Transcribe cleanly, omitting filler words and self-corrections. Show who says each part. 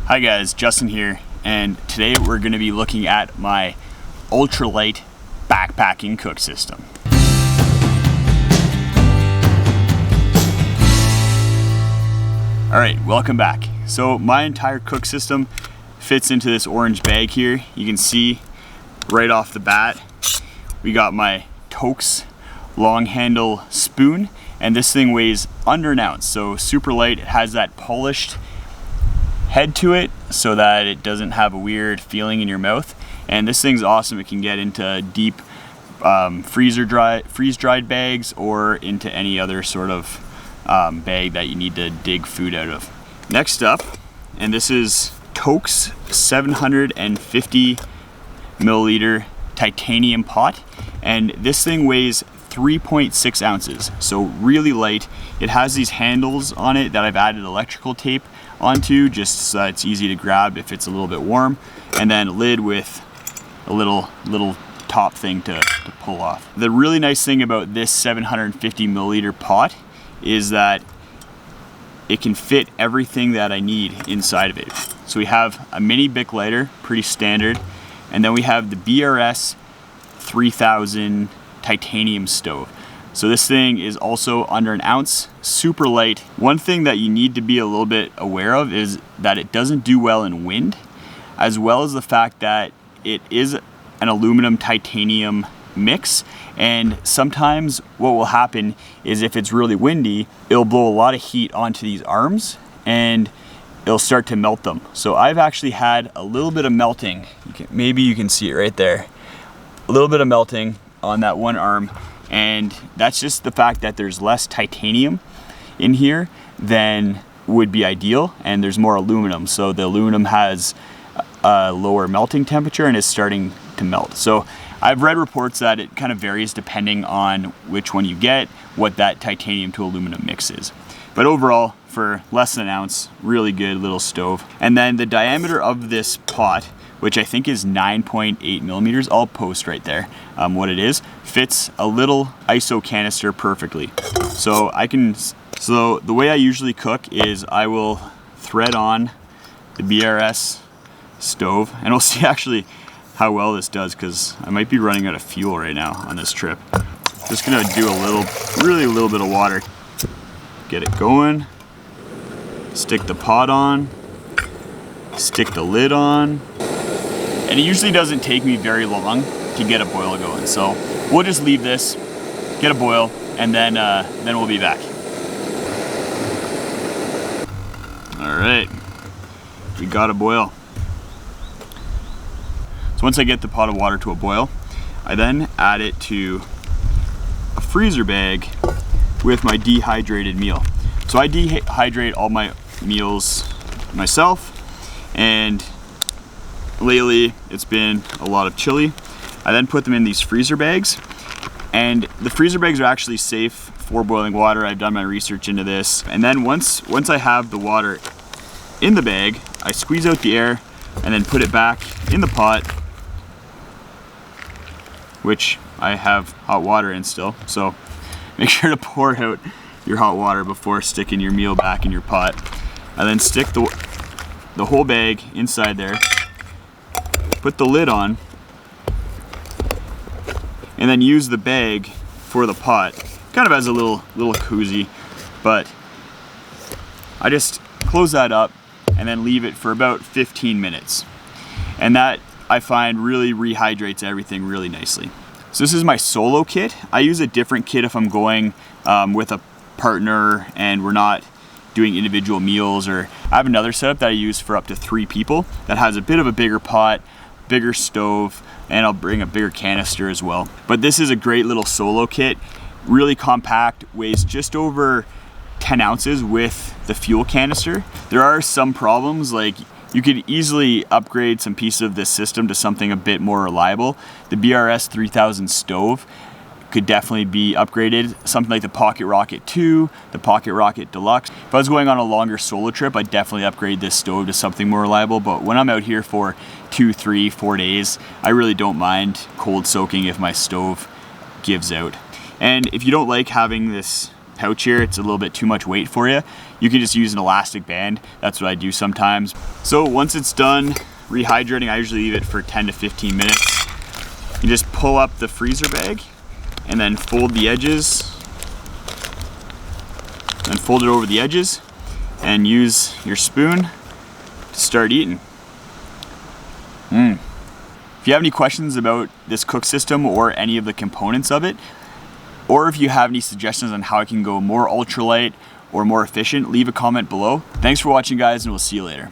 Speaker 1: Hi guys, Justin here, and today we're going to be looking at my Ultralight backpacking cook system. Alright, welcome back. So my entire cook system fits into this orange bag here. You can see right off the bat, we got my Tokes long handle spoon, and this thing weighs under an ounce, so super light. It has that polished head to it so that it doesn't have a weird feeling in your mouth, and this thing's awesome. It can get into deep freeze-dried bags or into any other sort of bag that you need to dig food out of. Next up, and this is Tokes 750 milliliter titanium pot, and this thing weighs 3.6 ounces, so really light. It has these handles on it that I've added electrical tape onto just so that it's easy to grab if it's a little bit warm, and then a lid with a little top thing to pull off. The really nice thing about this 750 milliliter pot is that it can fit everything that I need inside of it. So we have a mini Bic lighter, pretty standard, and then we have the BRS 3000 titanium stove. So this thing is also under an ounce, super light. One thing that you need to be a little bit aware of is that it doesn't do well in wind, as well as the fact that it is an aluminum titanium mix, and sometimes what will happen is if it's really windy, it'll blow a lot of heat onto these arms and it'll start to melt them. So I've actually had a little bit of melting. Maybe you can see it right there. A little bit of melting on that one arm, and that's just the fact that there's less titanium in here than would be ideal, and there's more aluminum, so the aluminum has a lower melting temperature and is starting to melt. So I've read reports that it kind of varies depending on which one you get, what that titanium to aluminum mix is. But overall, for less than an ounce, really good little stove. And then the diameter of this pot, which I think is 9.8 millimeters, I'll post right there what it is, fits a little ISO canister perfectly. So the way I usually cook is I will thread on the BRS stove, and we'll see actually how well this does, because I might be running out of fuel right now on this trip. Just gonna do really a little bit of water. Get it going, stick the pot on, stick the lid on, and it usually doesn't take me very long to get a boil going. So we'll just leave this, get a boil, and then we'll be back. All right, we got a boil. So once I get the pot of water to a boil, I then add it to a freezer bag with my dehydrated meal. So I dehydrate all my meals myself, and lately it's been a lot of chili. I then put them in these freezer bags, and the freezer bags are actually safe for boiling water. I've done my research into this. And then once I have the water in the bag, I squeeze out the air and then put it back in the pot, which I have hot water in still. So make sure to pour out your hot water before sticking your meal back in your pot. And then stick the whole bag inside there, put the lid on, and then use the bag for the pot, kind of as a little koozie. But I just close that up and then leave it for about 15 minutes. And that, I find, really rehydrates everything really nicely. So this is my solo kit. I use a different kit if I'm going with a partner and we're not doing individual meals, or I have another setup that I use for up to 3 people that has a bit of a bigger pot, bigger stove, and I'll bring a bigger canister as well. But this is a great little solo kit, really compact, weighs just over 10 ounces with the fuel canister. There are some problems, like you could easily upgrade some pieces of this system to something a bit more reliable. The BRS 3000 stove could definitely be upgraded. Something like the Pocket Rocket 2, the Pocket Rocket Deluxe. If I was going on a longer solo trip, I'd definitely upgrade this stove to something more reliable. But when I'm out here for 2, 3, 4 days, I really don't mind cold soaking if my stove gives out. And if you don't like having this pouch here, it's a little bit too much weight for you. You can just use an elastic band. That's what I do sometimes. So once it's done rehydrating, I usually leave it for 10 to 15 minutes. You just pull up the freezer bag and then fold the edges, and fold it over the edges, and use your spoon to start eating. If you have any questions about this cook system or any of the components of it, or if you have any suggestions on how I can go more ultralight or more efficient, leave a comment below. Thanks for watching, guys, and we'll see you later.